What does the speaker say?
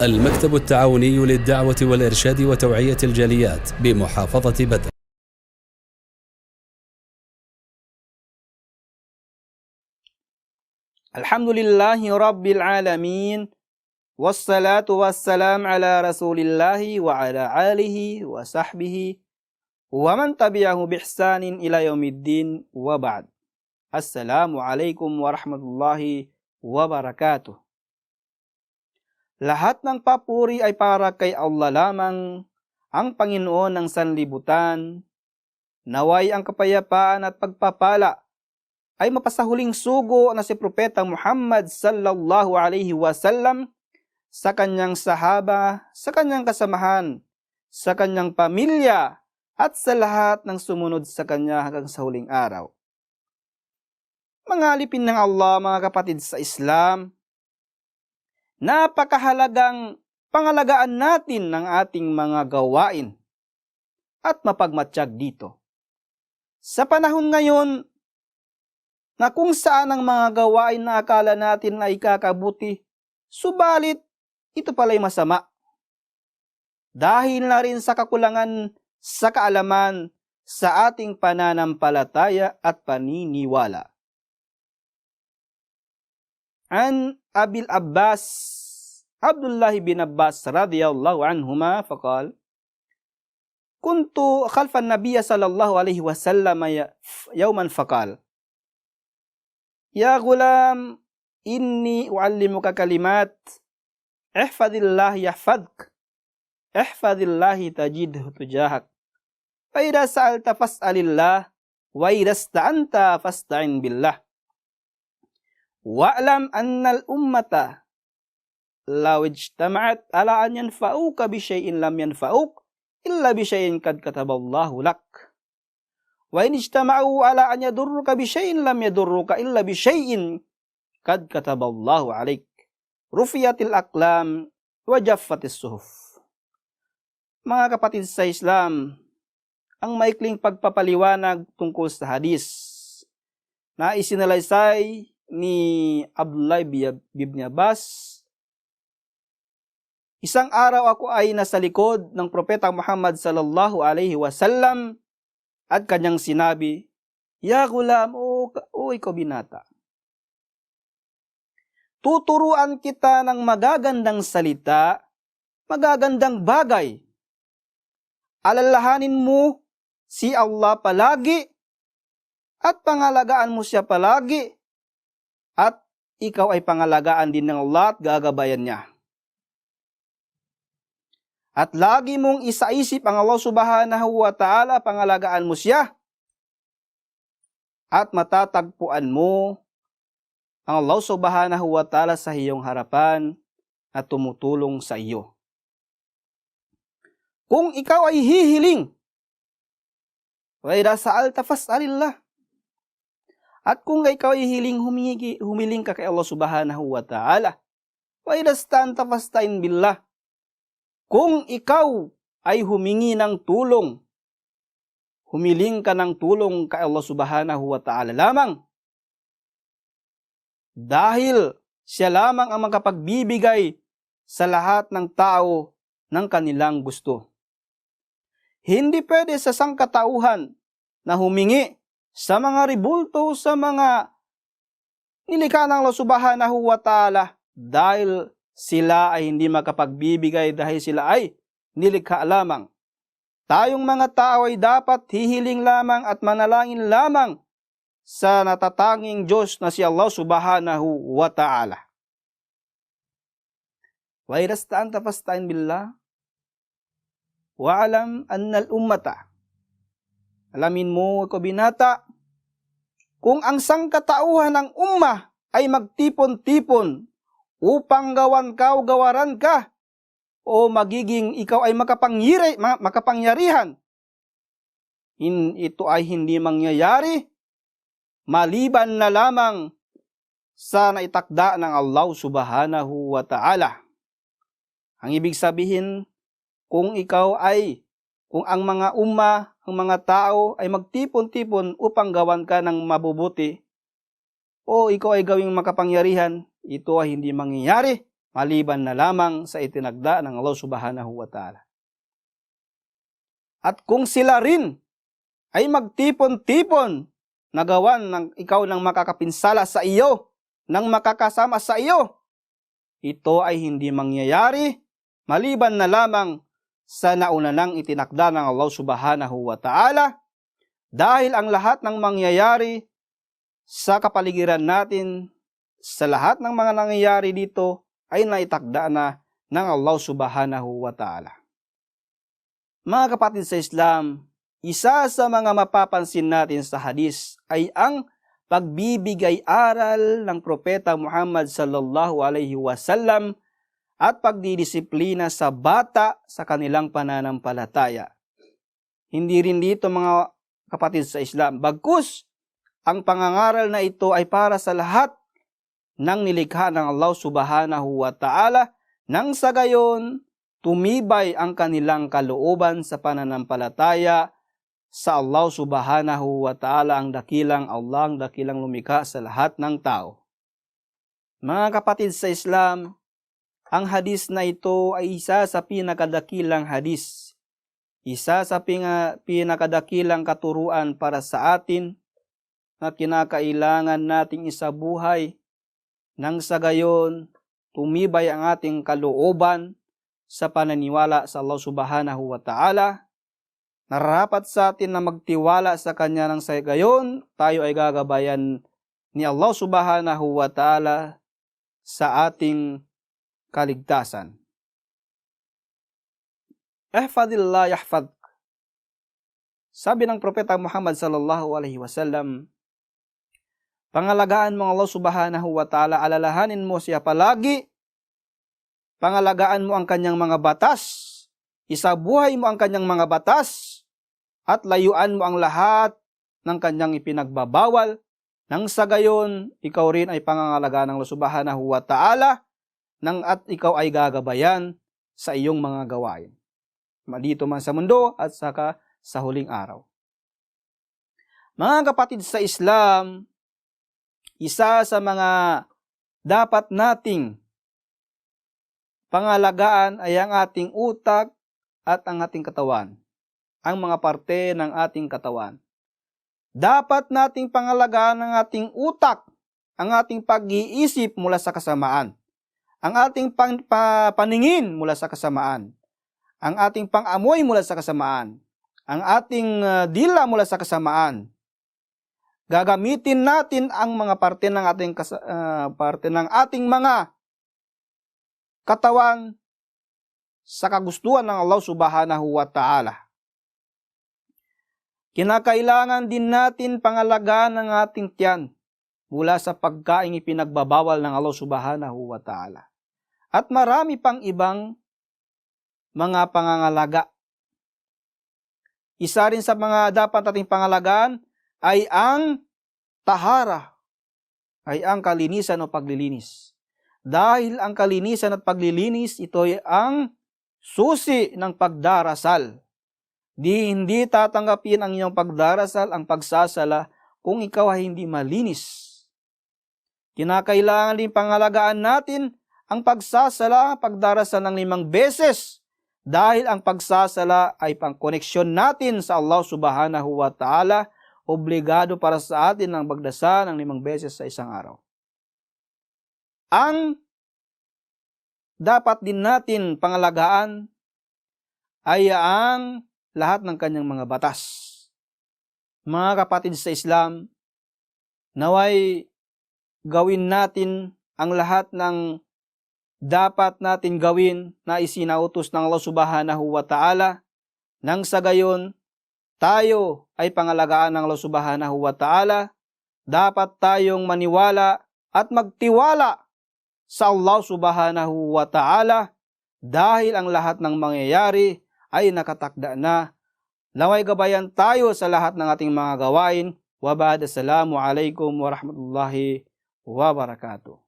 المكتب التعاوني للدعوة والإرشاد وتوعية الجاليات بمحافظة بدر. الحمد لله رب العالمين والصلاة والسلام على رسول الله وعلى آله وصحبه ومن تبعه بإحسان إلى يوم الدين وبعد. Assalamualaikum warahmatullahi wabarakatuh. Lahat ng papuri ay para kay Allah lamang, ang Panginoon ng sanlibutan. Naway ang kapayapaan at pagpapala ay mapasahuling sugo na si Propeta Muhammad sallallahu alaihi wasallam sa kanyang sahaba, sa kanyang kasamahan, sa kanyang pamilya, at sa lahat ng sumunod sa kanya hanggang sa huling araw. Mga alipin ng Allah, mga kapatid sa Islam, napakahalagang pangalagaan natin ng ating mga gawain at mapagmatsyag dito. Sa panahon ngayon na kung saan ang mga gawain na akala natin ay kakabuti, subalit ito pala'y masama. Dahil na rin sa kakulangan sa kaalaman sa ating pananampalataya at paniniwala. An Abil Abbas, Abdullah bin Abbas radhiyallahu anhuma faqal, kuntu khalfan nabiyya sallallahu alaihi wasallam yawman faqal, ya gulam, inni uallimuka kalimat, ihfadillah yahfadk, ihfadillah tajidhu tujahak, wa idha sa'alta fas'alillah, wa idha ista'anta fasta'in billah. Wa'lam annal ummata law ijtama'at ala an yanfa'uka bi syai'in lam yanfa'uk illa bi syai'in qad kataballahu lak. Wa in ijtama'u ala an yadurruka bi syai'in lam yadurruka illa bi syai'in qad kataballahu 'alaik. Rufiyatil aqlam wa jaffatis suhuf. Mga kapatid sa Islam, ang maikling pagpapaliwanag tungkol sa hadis na isinalaysay ni Abdullah bin Abbas. Isang araw ako ay nasa likod ng Propeta Muhammad sallallahu alaihi wasallam at kanyang sinabi, ya gulam, o ikaw binata, tuturuan kita ng magagandang salita, magagandang bagay. Alalahanin mo si Allah palagi at pangalagaan mo siya palagi. At ikaw ay pangalagaan din ng Allah at gagabayan niya. At lagi mong isaisip ang Allah subhanahu wa ta'ala, pangalagaan mo siya. At matatagpuan mo ang Allah subhanahu wa ta'ala sa iyong harapan at tumutulong sa iyo. Kung ikaw ay hihiling, wa idha sa'alta fas'alillah. At kung ikaw ay humiling ka kay Allah subhanahu wa ta'ala, wa idha ista'anta fasta'in billah. Kung ikaw ay humingi ng tulong, humiling ka ng tulong kay Allah subhanahu wa ta'ala lamang. Dahil siya lamang ang makapagbibigay sa lahat ng tao ng kanilang gusto. Hindi pwede sa sangkatauhan na humingi sa mga ribulto, sa mga nilikha ng Allah subhanahu wa ta'ala, dahil sila ay hindi makapagbibigay dahil sila ay nilikha lamang. Tayong mga tao ay dapat hihiling lamang at manalangin lamang sa natatanging Diyos na si Allah subhanahu wa ta'ala. Wa idha ista'anta fasta'in billah. Wa'lam annal ummata, alamin mo, ikaw binata, kung ang sangkatauhan ng ummah ay magtipon-tipon upang gawan ka o gawaran ka, o magiging ikaw ay makapangyarihan, ito ay hindi mangyayari maliban na lamang sa naitakda ng Allah subhanahu wa ta'ala. Ang ibig sabihin, kung ang mga ummah, ang mga tao ay magtipon-tipon upang gawan ka ng mabubuti, o ikaw ay gawing makapangyarihan, ito ay hindi mangyayari maliban na lamang sa itinagda ng Allah subhanahu wa ta'ala. At kung sila rin ay magtipon-tipon na gawan ng ikaw ng makakapinsala sa iyo, ng makakasama sa iyo, ito ay hindi mangyayari maliban na lamang sa nauna nang itinakda ng Allah subhanahu wa ta'ala, dahil ang lahat ng mangyayari sa kapaligiran natin, sa lahat ng mga nangyayari dito ay naitakda na ng Allah subhanahu wa ta'ala. Mga kapatid sa Islam, isa sa mga mapapansin natin sa hadis ay ang pagbibigay aral ng Propeta Muhammad sallallahu alaihi wasallam at pagdidisiplina sa bata sa kanilang pananampalataya. Hindi rin dito mga kapatid sa Islam, bagkus ang pangangaral na ito ay para sa lahat ng nilikha ng Allah subhanahu wa ta'ala, nang sa gayon tumibay ang kanilang kalooban sa pananampalataya sa Allah subhanahu wa ta'ala, ang dakilang Allah, ang dakilang lumikha sa lahat ng tao. Mga kapatid sa Islam, ang hadis na ito ay isa sa pinakadakilang hadis, isa sa pinakadakilang katuruan para sa atin na kinakailangan nating isabuhay nang sa gayon tumibay ang ating kalooban sa pananiwala sa Allah subhanahu wa ta'ala. Nararapat sa atin na magtiwala sa Kanya nang sa gayon tayo ay gagabayan ni Allah subhanahu wa ta'ala sa ating kaligtasan. Ihfadillah yahfadk. Sabi ng Propeta Muhammad sallallahu alaihi wasallam, pangalagaan mo ang Allah subhanahu wa ta'ala, alalahanin mo siya palagi, pangalagaan mo ang kanyang mga batas, isabuhay mo ang kanyang mga batas, at layuan mo ang lahat ng kanyang ipinagbabawal, nang sa gayon, ikaw rin ay pangangalagaan ng Allah subhanahu wa ta'ala, at ikaw ay gagabayan sa iyong mga gawain, dito man sa mundo at saka sa huling araw. Mga kapatid sa Islam, isa sa mga dapat nating pangalagaan ay ang ating utak at ang ating katawan, ang mga parte ng ating katawan. Dapat nating pangalagaan ang ating utak, ang ating pag-iisip mula sa kasamaan, ang ating paningin mula sa kasamaan, ang ating pang-amoy mula sa kasamaan, ang ating dila mula sa kasamaan. Gagamitin natin ang mga parte ng ating mga katawan sa kagustuhan ng Allah subhanahu wa ta'ala. Kinakailangan din natin pangalagaan ang ating tiyan mula sa pagkaing ipinagbabawal ng Allah subhanahu wa ta'ala. At marami pang ibang mga pangangalaga. Isa rin sa mga dapat ating pangalagaan ay ang tahara, ay ang kalinisan o paglilinis. Dahil ang kalinisan at paglilinis, ito ay ang susi ng pagdarasal. Hindi tatanggapin ang iyong pagdarasal, ang pagsasala, kung ikaw ay hindi malinis. Kinakailangan din pangalagaan natin ang pagsasala, pagdarasal ng 5 beses, dahil ang pagsasala ay pangkoneksyon natin sa Allah subhanahu wa ta'ala. Obligado para sa atin ang magdasal ng 5 beses sa isang araw. Ang dapat din natin pangalagaan ay ang lahat ng kanyang mga batas. Mga kapatid sa Islam, naway gawin natin ang lahat ng dapat natin gawin na isinautos ng Allah subhanahu wa ta'ala, nang sa gayon tayo ay pangalagaan ng Allah subhanahu wa ta'ala. Dapat tayong maniwala at magtiwala sa Allah subhanahu wa ta'ala, dahil ang lahat ng mangyayari ay nakatakda na. Naway gabayan tayo sa lahat ng ating mga gawain. Wa ba'd, assalamu alaikum wa rahmatullahi wa barakatuh.